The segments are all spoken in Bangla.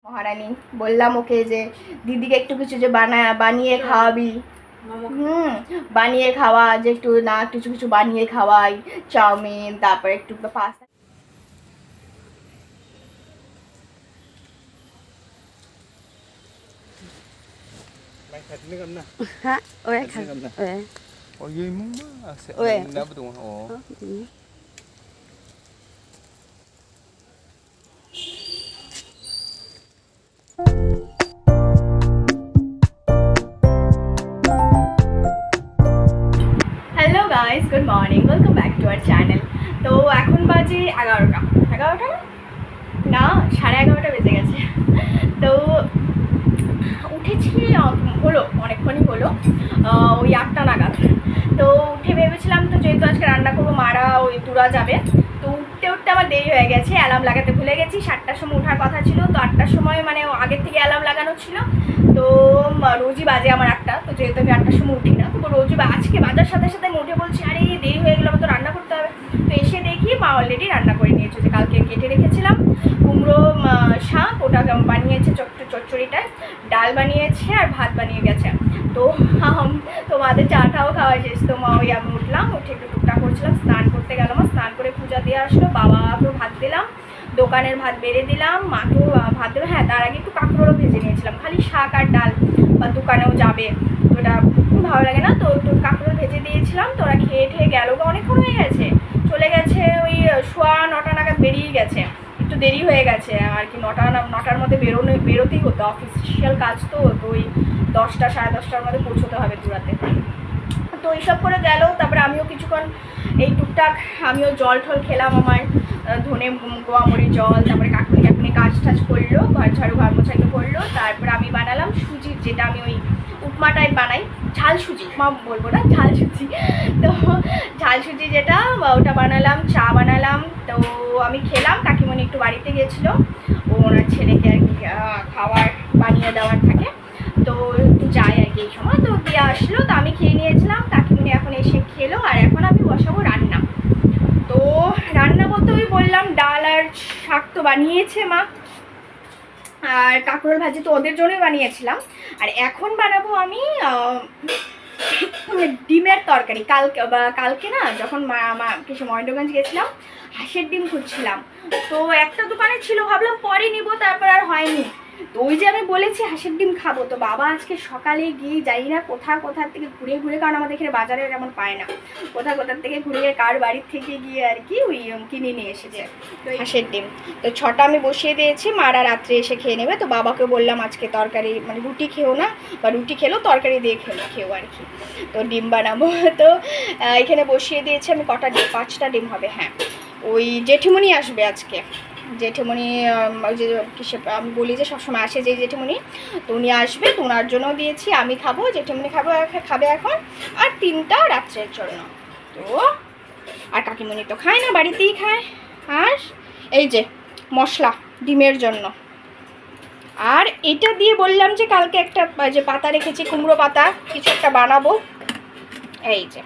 মহারানী বললাম ওকে যে দিদিকে একটু কিছু যে বানিয়ে খাওয়াবি। বানিয়ে খাওয়া, যে একটু না কিছু কিছু বানিয়ে খাওয়াই, চাউমিন, তারপরে একটু pasta. Hả? Ôi, khăn. Ôi. Ôi, vui muốn quá. Ôi. Nấu bữa tuần. Ồ. Hello guys, good morning, welcome back to our channel. তো এখন বাজে 11টা না 11:30 বেজে গেছে। তো উঠেছি হলো অনেকক্ষণই হলো, ওই 8টা নাগাদ। তো উঠে ভেবেছিলাম তো যেহেতু আজকে রান্না করবো, মারা ওই দূরা যাবে, তো উঠতে উঠতে আমার দেরি হয়ে গেছে, অ্যালার্ম লাগাতে ভুলে গেছি। 7টার সময় ওঠার কথা ছিল, তো 8টার সময় মানে আগের থেকে অ্যালার্ম লাগানো ছিল। তো রোজই বাজে আমার 8টা, তো যেহেতু আমি 8টার সময় উঠি না, তো রোজই আজকে বাজার সাথে সাথে আমি উঠে বলছি আরে দেরি হয়ে গেলো, তো রান্না করতে হবে। তো এসে দেখি মা অলরেডি রান্না করে নিয়েছে, যে কালকে কেটে রেখেছিলাম কুমড়ো শাক, ওটা বানিয়েছে চচ্চড়িটায়, ডাল বানিয়েছে আর ভাত বানিয়ে গেছে। তো তোমাদের চাটাও খাওয়া শেষ। তো মা ওই আমি উঠলাম, উঠে একটু টুকটাক করছিলাম, স্নান করতে গেলাম, স্নান করে পূজা দিয়ে আসলো, বাবাকেও ভাত দিলাম, দোকানের ভাত বেড়ে দিলাম, মাকেও ভাত দিলাম। হ্যাঁ, তার আগে একটু কাঁকরোলও ভেজে নিয়েছিলাম, খালি শাক আর ডাল, বা দোকানেও যাবে ওটা ভালো লাগে না, তো একটু কাঁকরোল ভেজে দিয়েছিলাম। তো ওরা খেয়ে ঠেয়ে গেল, অনেকক্ষণ হয়ে গেছে, চলে গেছে ওই 9:15 নাগাদ বেরিয়ে গেছে। একটু দেরি হয়ে গেছে আর কি, 9টার মধ্যে বেরোতেই হতো, অফিসিয়াল কাজ তো, ওই 10টা 10:30টার মধ্যে পৌঁছতে হবে দূরাতে। তো এইসব করে গেল। তারপরে আমিও কিছুক্ষণ এই টুকটাক আমিও জল ঠল খেলাম, আমার ধনে গোয়ামরি জল, তারপরে কাকুনি কাজ টাজ করলো, ঘর ঝাড়ু ঘর মোছাইতে করলো। তারপরে আমি বানালাম সুজির, যেটা আমি ওই উপমা টাইপ বানাই, ঝাল সুজি, উপমা বলবো না, ঝাল সুজি। তো ঝাল সুজি যেটা, ওটা বানালাম, চা বানালাম। তো আমি খেলাম, কাকিমণি একটু বাড়িতে গেছিলো, ও ওনার ছেলেকে আর কি খাবার বানিয়ে দেওয়ার থাকে, তো একটু যাই আর কি এই সময়, তো দিয়ে আসলো, তো আমি খেয়ে নিয়েছিলাম, কাকিমণি এখন এসে খেলো, আর এখন আমি বসাবো রান্না। তো রান্না বলতে ওই বললাম ডাল আর শাক তো বানিয়েছে মা, আর কাঁকরোল ভাজি তো ওদের জন্যই বানিয়েছিলাম। আর এখন বানাবো আমি ডিমের তরকারি। কালকে না, যখন কিছু মহেন্দ্রগঞ্জ গেছিলাম, হাঁসের ডিম খুঁজছিলাম, তো একটা দোকানে ছিল, ভাবলাম পরে নিব, তারপর আর হয়নি। তো ওই যে আমি বলেছি হাঁসের ডিম খাবো, তো বাবা আজকে সকালে গিয়ে যাই না কোথা থেকে ঘুরে ঘুরে, কারণ আমাদের এখানে বাজারে যেমন পায় না, কোথা থেকে ঘুরে কার বাড়ির থেকে গিয়ে আর কি ওই কিনে নিয়ে এসেছে তো হাঁসের ডিম। তো 6টা আমি বসিয়ে দিয়েছি, মারা রাত্রে এসে খেয়ে নেবে। তো বাবাকে বললাম আজকে তরকারি মানে রুটি খেও না, বা রুটি খেলেও তরকারি দিয়ে খেও আর কি, তো ডিম বানাবো। তো এখানে বসিয়ে দিয়েছি আমি, কটা ডিম, 5টা ডিম হবে। হ্যাঁ, ওই জেঠিমণি আসবে আজকে, জেঠিমণি ওই যে কিসে আমি বলি যে সবসময় আসে যে জেঠিমণি, তো উনি আসবে, তো ওনার জন্য দিয়েছি, আমি খাবো, জেঠিমণি খাবে এখন, আর 3টা রাত্রের জন্য। তো আর কাকিমণি তো খায় না, বাড়িতেই খায়। আর এই যে মশলা ডিমের জন্য, আর এটা দিয়ে বললাম যে কালকে একটা যে পাতা রেখেছি, কুমড়ো পাতা, কিছু একটা বানাবো। এই যে,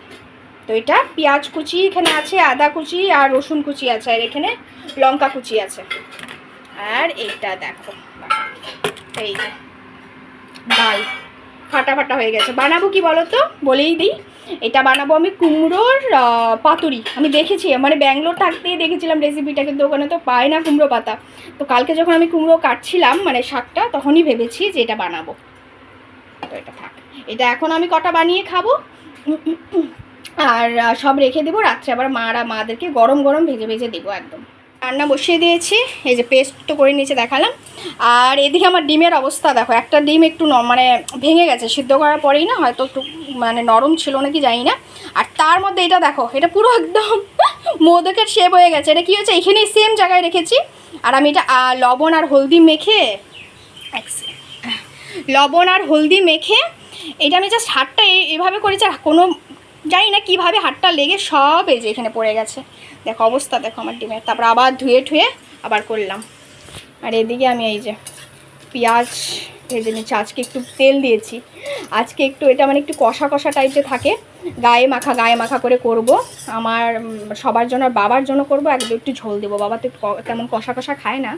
তো এটা পেঁয়াজ কুচি এখানে আছে, আদা কুচি আর রসুন কুচি আছে, আর এখানে লঙ্কা কুচি আছে। আর এইটা দেখো, এই যে ডাল ফাটা ফাটা হয়ে গেছে। বানাবো কি বলো তো, বলেই দিই, এটা বানাবো আমি কুমড়োর পাতুরি। আমি দেখেছি, মানে ব্যাঙ্গালোর থাকতেই দেখেছিলাম রেসিপিটা, কিন্তু ওখানে তো পায় না কুমড়ো পাতা। তো কালকে যখন আমি কুমড়ো কাটছিলাম মানে শাকটা, তখনই ভেবেছি যে এটা বানাবো। তো এটা থাক, এটা এখন আমি কটা বানিয়ে খাবো, আর সব রেখে দেবো, রাত্রে আবার মাদেরকে গরম গরম ভেজে ভেজে দেবো একদম। রান্না বসিয়ে দিয়েছি, এই যে পেস্ট তো করে নিয়েছে দেখালাম। আর এদিকে আমার ডিমের অবস্থা দেখো, একটা ডিম একটু মানে ভেঙে গেছে, সিদ্ধ করার পরেই না, হয়তো একটু মানে নরম ছিল নাকি জানি না। আর তার মধ্যে এটা দেখো, এটা পুরো একদম মোদকের শেপ হয়ে গেছে। এটা কী হয়েছে, এখানেই সেম জায়গায় রেখেছি, আর আমি এটা লবণ আর হলদি মেখে এটা আমি জাস্ট হাতটা এইভাবে করেছি, আর কোনো জানি না কীভাবে হাতটা লেগে সব এই যে এখানে পড়ে গেছে। দেখো অবস্থা, দেখো আমার ডিমের। তারপর আবার ধুয়ে আবার করলাম। আর এদিকে আমি এই যে পেঁয়াজ ভেজে নিচ্ছি, আজকে একটু তেল দিয়েছি, আজকে একটু এটা মানে একটু কষা কষা টাইপের থাকে, গায়ে মাখা করে করব। আমার সবার জন্য আর বাবার জন্য করবো, একটু ঝোল দেবো। বাবা তো তেমন কষা খায় না,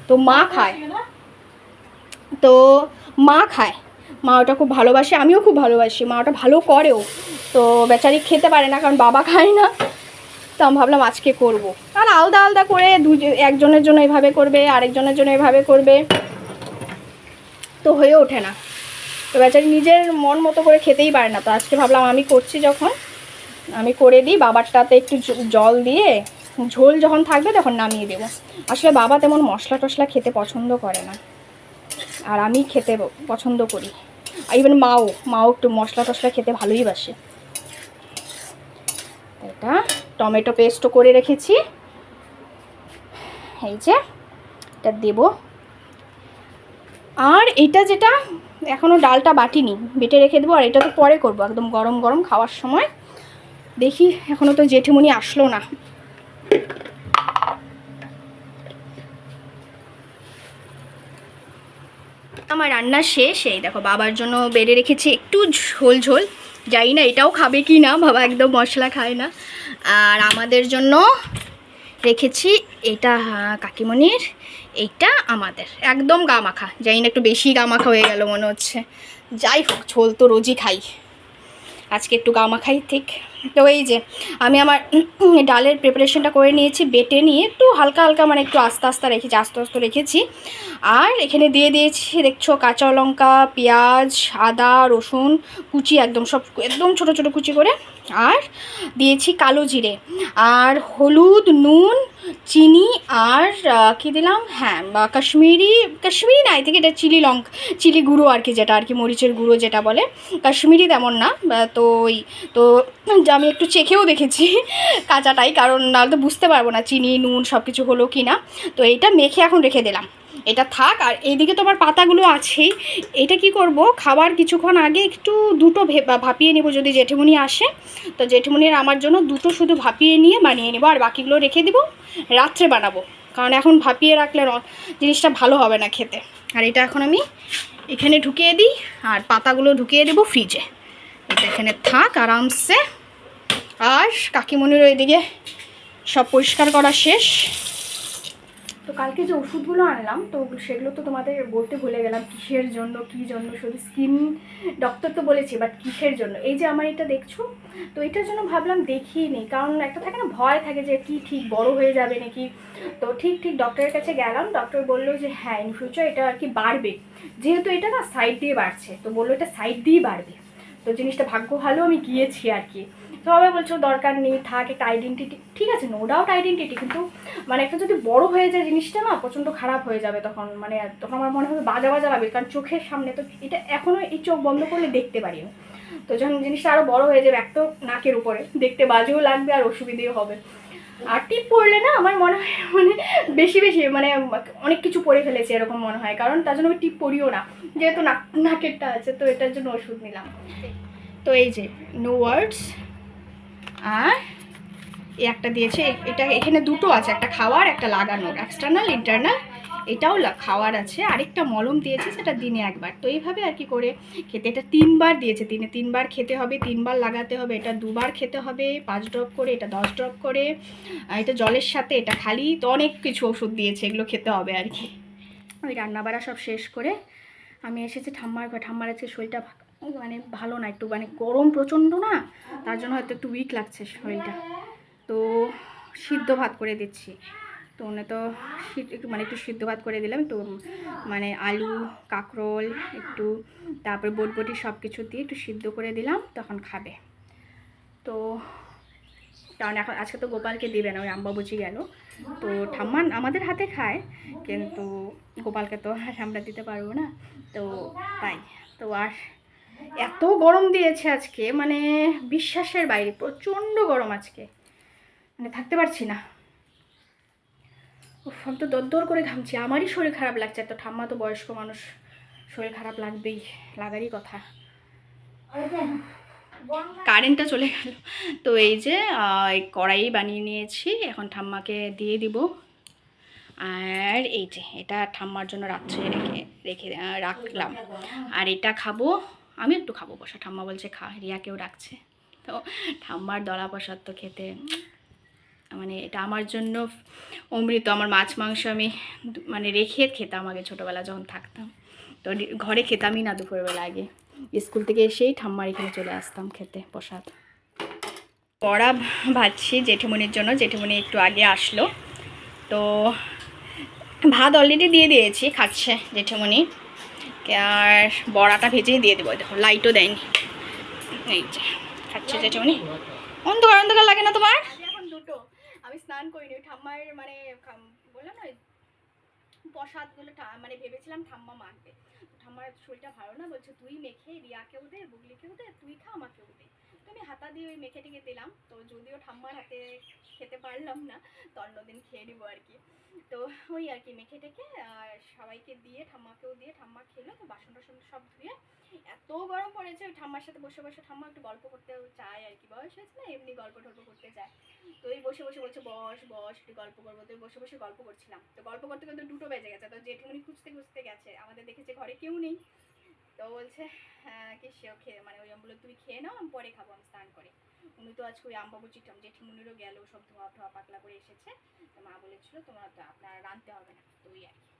তো মা খায়। তো মা খায়, মা ওটা খুব ভালোবাসে, আমিও খুব ভালোবাসি, মা ওটা ভালো করেও। তো বেচারি খেতে পারে না কারণ বাবা খায় না। তো আমি ভাবলাম আজকে করবো, আর আলাদা আলাদা করে একজনের জন্য এভাবে করবে, আরেকজনের জন্য এভাবে করবে, তো হয়ে ওঠে না। তো বেচারি নিজের মন মতো করে খেতেই পারে না। তো আজকে ভাবলাম আমি করছি যখন, আমি করে দিই। বাবারটাতে একটু জল দিয়ে ঝোল যখন থাকবে তখন নামিয়ে দেবো। আসলে বাবা তেমন মশলা টশলা খেতে পছন্দ করে না, আর আমি খেতে পছন্দ করি। ইভেন মাও একটু মশলা টশলা খেতে ভালোই বাসে। এটা টমেটো পেস্টও করে রেখেছি, এই যে এটা দেব। আর এটা যেটা এখনও ডালটা বাটিনি, বেটে রেখে দেবো। আর এটা তো পরে করবো, একদম গরম গরম খাওয়ার সময়। দেখি, এখনও তো জেঠিমণি আসলো না। আমার রান্না শেষ। এই দেখো বাবার জন্য বেড়ে রেখেছি একটু ঝোল ঝোল, জানি না এটাও খাবে কি না, বাবা একদম মশলা খায় না। আর আমাদের জন্য রেখেছি এটা কাকিমণির, এইটা আমাদের একদম গা মাখা, জানি না একটু বেশি গা মাখা হয়ে গেল মনে হচ্ছে। যাই হোক, ঝোল তো রোজই খাই, আজকে একটু গা মাখাই ঠিক। তো এই যে আমি আমার ডালের প্রিপারেশনটা করে নিয়েছি, বেটে নিয়ে একটু হালকা হালকা মানে একটু আস্তে আস্তে রেখেছি। আর এখানে দিয়ে দিয়েছি দেখছো কাঁচা লঙ্কা, পেঁয়াজ, আদা, রসুন কুচি, একদম সব একদম ছোটো ছোটো কুচি করে। আর দিয়েছি কালো জিরে, আর হলুদ, নুন, চিনি, আর কী দিলাম, হ্যাঁ কাশ্মীরি না, এই থেকে এটা চিলি গুঁড়ো আর কি, যেটা আর কি মরিচের গুঁড়ো যেটা বলে, কাশ্মীরি তেমন না। তো তো আমি একটু চেখেও দেখেছি কাঁচাটাই, কারণ নাহলে তো বুঝতে পারবো না চিনি নুন সব কিছু হলো কি না। তো এইটা মেখে এখন রেখে দিলাম, এটা থাক। আর এইদিকে তো আমার পাতাগুলো আছেই, এটা কি করব, খাবার কিছুক্ষণ আগে একটু দুটো ভাপিয়ে নেব যদি জেঠিমণি আসে। তো জেঠিমণির আমার জন্য দুটো শুধু ভাপিয়ে নিয়ে বানিয়ে নেবো, আর বাকিগুলো রেখে দেবো, রাত্রে বানাবো। কারণ এখন ভাপিয়ে রাখলে জিনিসটা ভালো হবে না খেতে। আর এটা এখন আমি এখানে ঢুকিয়ে দিই, আর পাতাগুলো ঢুকিয়ে দেবো ফ্রিজে, এটা এখানে থাক আরামসে। আর কাকিমণির ওইদিকে সব পরিষ্কার করা শেষ। তো কালকে যে ওষুধগুলো আনলাম, তো সেগুলো তো তোমাদের বলতে ভুলে গেলাম কিসের জন্য, কী জন্য। শুধু স্কিন ডক্টর তো বলেছি, বাট কিসের জন্য। এই যে আমার এটা দেখছো, তো এটার জন্য ভাবলাম দেখিয়ে নিই, কারণ একটা থাকে না ভয় থাকে যে কি ঠিক বড় হয়ে যাবে নাকি। তো ঠিক ডক্টরের কাছে গেলাম, ডক্টর বললো যে হ্যাঁ ইন ফিউচার এটা আর কি বাড়বে, যেহেতু এটা না সাইড দিয়ে বাড়ছে, তো বললো এটা সাইড দিয়েই বাড়বে। তো জিনিসটা ভাগ্য ভালো আমি গিয়েছি আর কি। সবাই বলছো দরকার নেই, থাক একটা আইডেন্টিটি, ঠিক আছে নো ডাউট আইডেন্টিটি, কিন্তু মানে একটা যদি বড় হয়ে যায় জিনিসটা না প্রচণ্ড খারাপ হয়ে যাবে তখন, মানে তখন আমার মনে হবে বাজা লাগবে, কারণ চোখের সামনে তো এটা এখনও এই চোখ বন্ধ করলে দেখতে পারি না। তো যখন জিনিসটা আরও বড় হয়ে যাবে, এক তো নাকের উপরে দেখতে বাজেও লাগবে আর অসুবিধেও হবে। আর টিপ পড়লে না আমার মনে হয় মানে বেশি মানে অনেক কিছু পড়ে ফেলেছে এরকম মনে হয়, কারণ তার জন্য আমি টিপ পড়িও না, যেহেতু নাকেরটা আছে। তো এটার জন্য ওষুধ নিলাম। তো এই যে নো ওয়ার্ডস, আর একটা দিয়েছে, এটা এখানে দুটো আছে, একটা খাওয়ার একটা লাগানোর, এক্সটার্নাল ইন্টারনাল, এটাও খাওয়ার আছে। আরেকটা মলম দিয়েছে, সেটা দিনে একবার। তো এইভাবে আর কি করে খেতে, এটা 3বার দিয়েছে, দিনে 3বার খেতে হবে, 3বার লাগাতে হবে। এটা 2বার খেতে হবে 5 ড্রপ করে, এটা 10 ড্রপ করে, এটা জলের সাথে, এটা খালি। তো অনেক কিছু ওষুধ দিয়েছে, এগুলো খেতে হবে আর কি। ওই রান্নাবাড়া সব শেষ করে আমি এসেছি ঠাম্মার ঘর। ঠাম্মার আজকে শরীরটা মানে ভালো না, একটু মানে গরম প্রচণ্ড না, তার জন্য হয়তো একটু উইক লাগছে শরীরটা। তো সিদ্ধ ভাত করে দিচ্ছি, তো তো মানে একটু সিদ্ধ ভাত করে দিলাম, একটু মানে আলু কাঁকরোল একটু, তারপরে বটবটি সব কিছু দিয়ে একটু সিদ্ধ করে দিলাম, তখন খাবে। তো কারণ এখন আজকে তো গোপালকে দেবে না, ওই আম্বাবুচি গেল, তো ঠাম্মা আমাদের হাতে খায়, কিন্তু গোপালকে তো আমরা দিতে পারবো না, তো তাই। তো আর এত গরম দিয়েছে আজকে, মানে বিশ্বাসের বাইরে, প্রচণ্ড গরম আজকে, মানে থাকতে পারছি না। আমি তো দরদর করে ঘামছি, আমারই শরীর খারাপ লাগছে। তো ঠাম্মা তো বয়স্ক মানুষ, শরীর খারাপ লাগবেই, লাগারই কথা। কারেন্টটা চলে গেল। তো এই যে কড়াই বানিয়ে নিয়েছি, এখন ঠাম্মাকে দিয়ে দিব। আর এই যে এটা ঠাম্মার জন্য রাত্রে রাখলাম। আর এটা খাবো, আমি একটু খাবো বসা, ঠাম্মা বলছে খা, রিয়াকেও রাখছে। তো ঠাম্মার দলা প্রসাদ তো খেতে মানে এটা আমার জন্য অমৃত। আমার মাছ মাংস আমি মানে রেখে খেতাম আগে ছোটোবেলা যখন থাকতাম, তো ঘরে খেতামই না দুপুরবেলা, আগে স্কুল থেকে এসেই ঠাম্মার এখানে চলে আসতাম খেতে প্রসাদ। বড়া ভাজছি জেঠিমনির জন্য, জেঠিমনি একটু আগে আসলো। তো ভাত অলরেডি দিয়ে দিয়েছি, খাচ্ছে জেঠিমনি। আর বড়াটা ভেজেই দিয়ে দেবো, দেখো লাইটও দেয়নি, এই যে খাচ্ছে জেঠিমনি। অন্ধকার অন্ধকার লাগে না তোমার? এখন দুটো, আমি স্নান করিনি, ঠাম্মার মানে বললাম না প্রসাদগুলো মানে ভেবেছিলাম ঠাম্মা মাখবে, ঠাম্মার শরীরটা ভালো না, বলছে তুই মেখে রিয়াকেও দে বুগলিকেও দে, তুই খা আমাকেও দে। তো আমি হাতা দিয়ে ওই মেখে টেকে দিলাম। তো যদিও ঠাম্মার হাতে খেতে পারলাম না, তো অন্যদিন খেয়ে নেবো আর কি। তো ওই আর কি মেখে টেকে আর সবাইকে দিয়ে ঠাম্মাকেও দিয়ে ঠাম্মা খেলো। তো বাসন টাসন সব ধুয়ে, এত গরম পড়েছে, ওই ঠাম্মার সাথে বসে বসে ঠাম্মা একটু গল্প করতে চায় আর কি, বয়স হয়েছে না, এমনি গল্প টল্প করতে চায়। তো এই বসে বসে বলছে বস বস একটু গল্প করবো। তো বসে বসে গল্প করছিলাম, তো গল্প করতে করতে 2টো বেজে গেছে। তো জেঠুমনি খুঁজতে খুঁজতে গেছে, আমাদের দেখেছে ঘরে কেউ নেই। তো বলছে কি সেও খেয়ে মানে ওই বললো তুমি খেয়ে নাও, আমি পরে খাবো, আমি স্নান করে। উনি তো আজকে ওই আমবাবু চিঠম জেঠিমনিরও গেল, সব ধোয়া ধোয়া পাতলা করে এসেছে। তো মা বলেছিল তোমার তো আপনার রাঁধতে হবে না। তো ওই আর কি,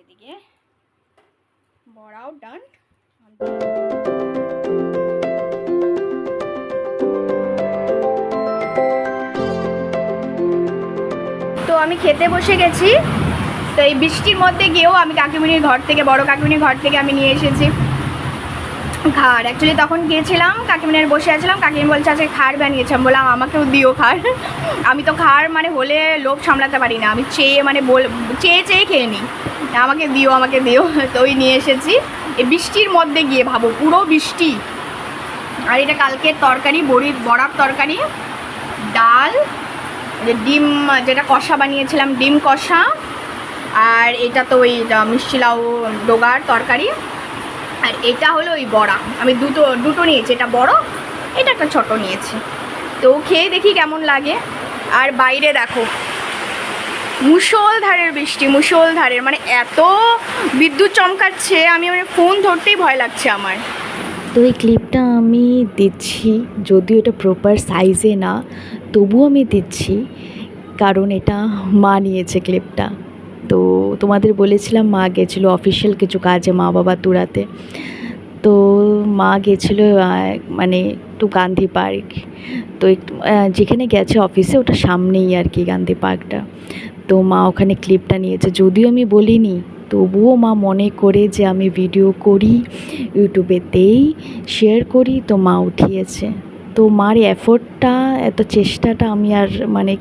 এদিকে বড়াও ডান। তো আমি খেতে বসে গেছি। তো এই বৃষ্টির মধ্যে গিয়েও আমি কাকিমুনির ঘর থেকে, বড় কাকিমুনির ঘর থেকে আমি নিয়ে এসেছি খাড়। অ্যাকচুয়ালি তখন গিয়েছিলাম, কাকিমুনির বসে আছিলাম, কাকিমুনি বলছে আজকে খাড় বানিয়েছিলাম, বললাম আমাকেও দিও খাড়। আমি তো খাড় মানে হলে লোভ সামলাতে পারি না, আমি চেয়ে মানে চেয়ে চেয়ে খেয়ে নিই, আমাকে দিও আমাকে দিও। তো ওই নিয়ে এসেছি এই বৃষ্টির মধ্যে গিয়ে, ভাবো পুরো বৃষ্টি। আর এটা কালকের তরকারি, বড়ার তরকারি, ডাল, ডিম যেটা কষা বানিয়েছিলাম, ডিম কষা, আর এটা তো ওই মিষ্টি লাউ ডোগার তরকারি, আর এটা হলো ওই বড়া। আমি দুটো নিয়েছি, এটা বড়, এটা একটা ছোট নিয়েছি। তো খেয়ে দেখি কেমন লাগে। আর বাইরে দেখো মুষলধারের বৃষ্টি, মুষলধারের, মানে এত বিদ্যুৎ চমকাচ্ছে, আমি মানে ফোন ধরতেই ভয় লাগছে আমার। তো এই ক্লিপটা আমি দিচ্ছি, যদিও এটা প্রপার সাইজে না, তবুও আমি দিচ্ছি, কারণ এটা মা নিয়েছে ক্লিপটা। তো তোমাদের বলেছিলাম মা গেছিলো অফিসিয়াল কিছু কাজে মা বাবা তুরাতে। তো মা গেছিলো মানে একটু গান্ধী পার্ক, তো একটু যেখানে গেছে অফিসে ওটা সামনেই আর কি গান্ধী পার্কটা। তো মা ওখানে ক্লিপটা নিয়েছে, যদিও আমি বলিনি, তবুও মা মনে করে যে আমি ভিডিও করি, ইউটিউবেতেই শেয়ার করি, তো মা উঠিয়েছে। তো মার এফোর্টটা, এত চেষ্টাটা আমি আর মানে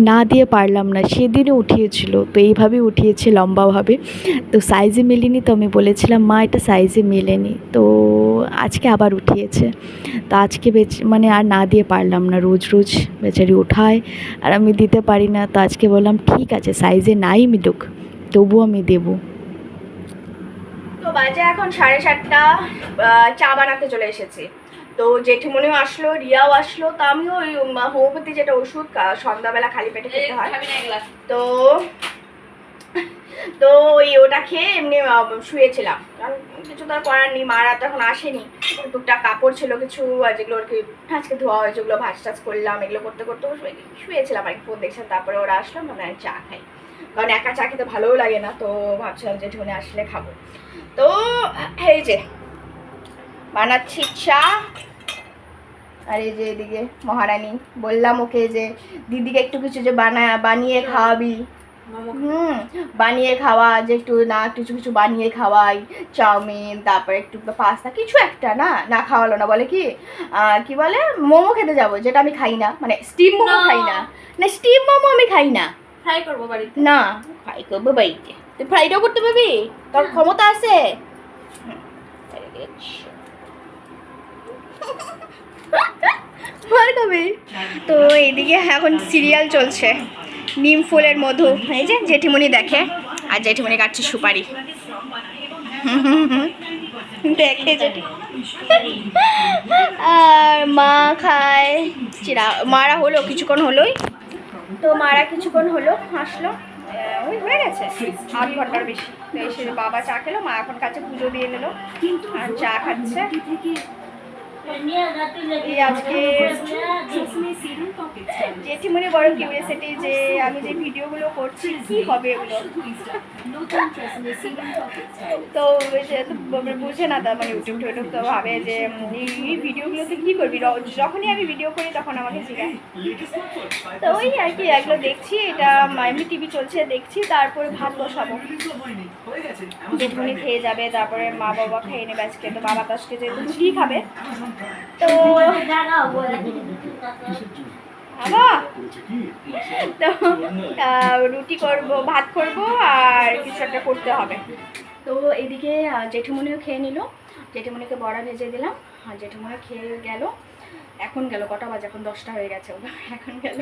না দিয়ে পারলাম না। সেদিনও উঠিয়েছিল, তো এইভাবেই উঠিয়েছে লম্বাভাবে, তো সাইজে মেলেনি। তো আমি বলেছিলাম মা এটা সাইজে মেলেনি, তো আজকে আবার উঠিয়েছে। তো আজকে মানে আর না দিয়ে পারলাম না, রোজ রোজ বেচারি ওঠায় আর আমি দিতে পারি না। তো আজকে বললাম ঠিক আছে সাইজে নাই মিলুক, তবুও আমি দেবো। তো বাজে এখন 7:30, চা বানাতে চলে এসেছি। তো জেঠিমনিও আসলো, রিয়াও আসলো। তো আমিও ওই হোমিওপ্যাথি যেটা ওষুধ সন্ধ্যাবেলা খালি পেটে খেতে হয়, তো তো ওই ওটা খেয়ে এমনি শুয়েছিলাম, কারণ কিছু তো আর করার নেই, মারা তো এখন আসেনি। টুকটাক কাপড় ছিল কিছু, যেগুলো আর কি আজকে ধোয়া হয়, যেগুলো ভাজ টাজ করলাম, এগুলো করতে করতে শুয়েছিলাম আর কি, ফোন দেখছিলাম। তারপরে ওরা আসলো, মানে চা খাই, কারণ একা চা খেতে ভালোও লাগে না। তো ভাবছিলাম যে ঝুনে আসলে খাবো। তো এই যে বানাচ্ছি চা, আর এই যে এদিকে মহারানী, বললাম ওকে যে দিদিকে একটু কিছু যে বানিয়ে খাওয়াবি, বানিয়ে খাওয়া, যে একটু না কিছু কিছু বানিয়ে খাওয়াই, চাউমিন, তারপরে একটু পাস্তা, কিছু একটা না না খাওয়ালো না, বলে কি বলে মোমো খেতে যাবো, যেটা আমি খাই না, মানে স্টিম মোমো খাই না, না স্টিম মোমো আমি খাই না, ফ্রাই করবো বাড়িতে, না ফ্রাই করবো বাড়িতে। তুই ফ্রাইটাও করতে পারবি, তোর ক্ষমতা আছে। তো এইদিকে এখন সিরিয়াল চলছে, নিম ফুলের মধু, এই যে জেঠিমনি দেখে, আর জেঠিমনি কাটছে সুপারি, দেখে জেঠি, আর মা খায় মারা হলো কিছুক্ষণ হলোই। তো মারা কিছুক্ষণ হলো আসলো, ওই হয়ে গেছে 8 ঘন্টার বেশি। তো এসে বাবা চা খেলো, মা এখন কাছে পুজো দিয়ে নিল আর চা খাচ্ছে। এই আজকে জেঠিমনি বড় কিউরিয়াসিটি যে আমি যে ভিডিওগুলো করছি কি হবে এগুলো। তো ওই যে তো বুঝে না, তার মানে ইউটিউব টিউটিউব তো ভাবে যে এই ভিডিওগুলোতে কী করবি, যখনই আমি ভিডিও করি তখন আমাকে জিজ্ঞাসা। তো ওই আর কি এগুলো দেখছি, এটা এমনি টিভি চলছে দেখছি, তারপরে ভাত বসাবো, জেঠুনি খেয়ে যাবে, তারপরে মা বাবা খেয়ে নেবে আজকে, তো বাবা তো আজকে যেহেতু রুটি খাবে তো তো রুটি করব, ভাত করব, আর কিছু একটা করতে হবে। তো এদিকে জেঠুমনিও খেয়ে নিল, জেঠুমনিকে বড়া ভেজে দিলাম, আর জেঠুমনি খেয়ে গেল। এখন গেল কটা বাজে, এখন 10টা হয়ে গেছে, ওটা এখন গেল।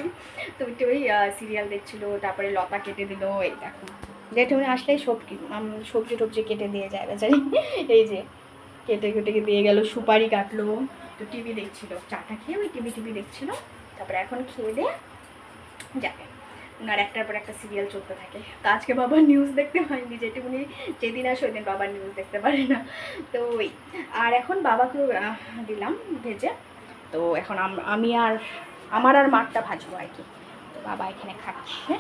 তো ওই সিরিয়াল দেখছিল, তারপরে লতা কেটে দিল। এই দেখো জেঠুমনি আসলেই সবজি টবজি কেটে দিয়ে যায় বেচারি, এই যে কেটে কেটে দিয়ে গেল, সুপারি কাটলো, তো টিভি দেখছিল, চাটা খেয়ে ওই টিভি দেখছিল। তারপরে এখন খেয়ে দিয়ে যাবে, ওনার একটার পর একটা সিরিয়াল চলতে থাকে। তো আজকে বাবার নিউজ দেখতে হয়নি, যেটুকুনি যেদিন আসে ওই দিন বাবার নিউজ দেখতে পারে না। তো ওই আর এখন বাবাকেও দিলাম ভেজে, তো এখন আমি আর আমার আর মাঠটা ভাজবো আর কি। তো বাবা এখানে খাচ্ছে।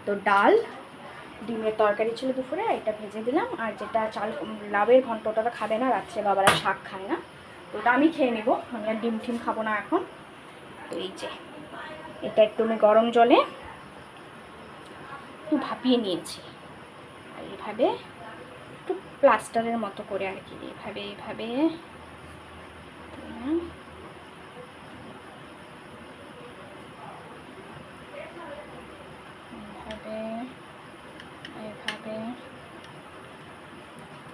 তো ডাল ডিমের তরকারি ছিল দুপুরে, এটা ভেজে দিলাম। আর যেটা লাউয়ের ঘন্ট, ওটা খাবে না রাত্রে, বাবারা শাক খায় না, তো ওটা আমি খেয়ে নেবো, আমি আর ডিম টিম খাবো না এখন। তো এই যে এটা একটু আমি গরম জলে একটু ভাপিয়ে নিয়েছি, আর এইভাবে একটু প্লাস্টারের মতো করে আর কি, এইভাবে এইভাবে এইভাবে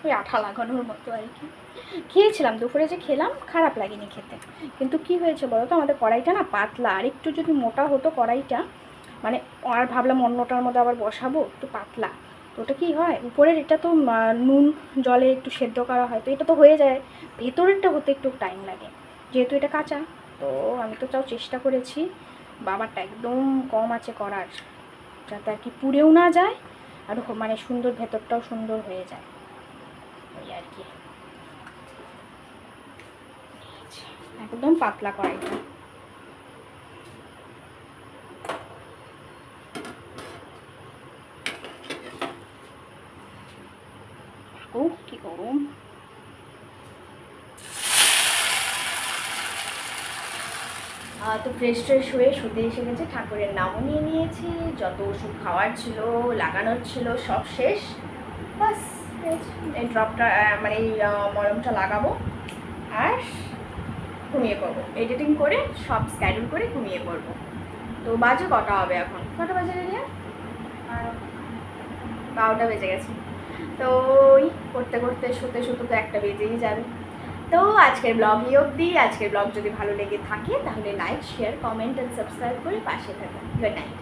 ওই আঠা লাগানোর মতো আর কি। খেয়েছিলাম দুপুরে, যে খেলাম খারাপ লাগেনি খেতে, কিন্তু কি হয়েছে বলো তো, আমাদের কড়াইটা না পাতলা, আর একটু যদি মোটা হতো কড়াইটা, মানে আর ভাবলাম অন্যটার মধ্যে আবার বসাবো, একটু পাতলা, তো ওটা কী হয়, উপরের এটা তো নুন জলে একটু সেদ্ধ করা হয়, তো এটা তো হয়ে যায়, ভেতরেরটা হতে একটু টাইম লাগে, যেহেতু এটা কাঁচা। তো আমি তো তাও চেষ্টা করেছি বাবারটা একদম কম আছে করার, যাতে আর কি পুড়েও না যায়, আর মানে সুন্দর ভেতরটাও সুন্দর হয়ে যায়, ওই আর কি। একদম পাতলা কড়াইটা। ও কি গরম। তো ফ্রেশ হয়ে শুতে এসে গেছে, ঠাকুরের নামও নিয়ে নিয়েছি, যত ওষুধ খাওয়ার ছিল লাগানোর ছিল সব শেষ, বাস এই ড্রপটা মানে এই মলমটা লাগাবো আর ঘুমিয়ে পড়বো, এডিটিং করে সব স্ক্যাডুল করে ঘুমিয়ে পড়বো। তো বাজে কটা হবে এখন, কটা বাজে রে, 12টা বেজে গেছে। তো ওই করতে করতে শুতে তো একটা বেজেই যাবে। তো আজকের ব্লগ অবধি, আজকের ব্লগ যদি ভালো লেগে থাকে তাহলে like share comment and subscribe করে পাশে থাকুন। Good night.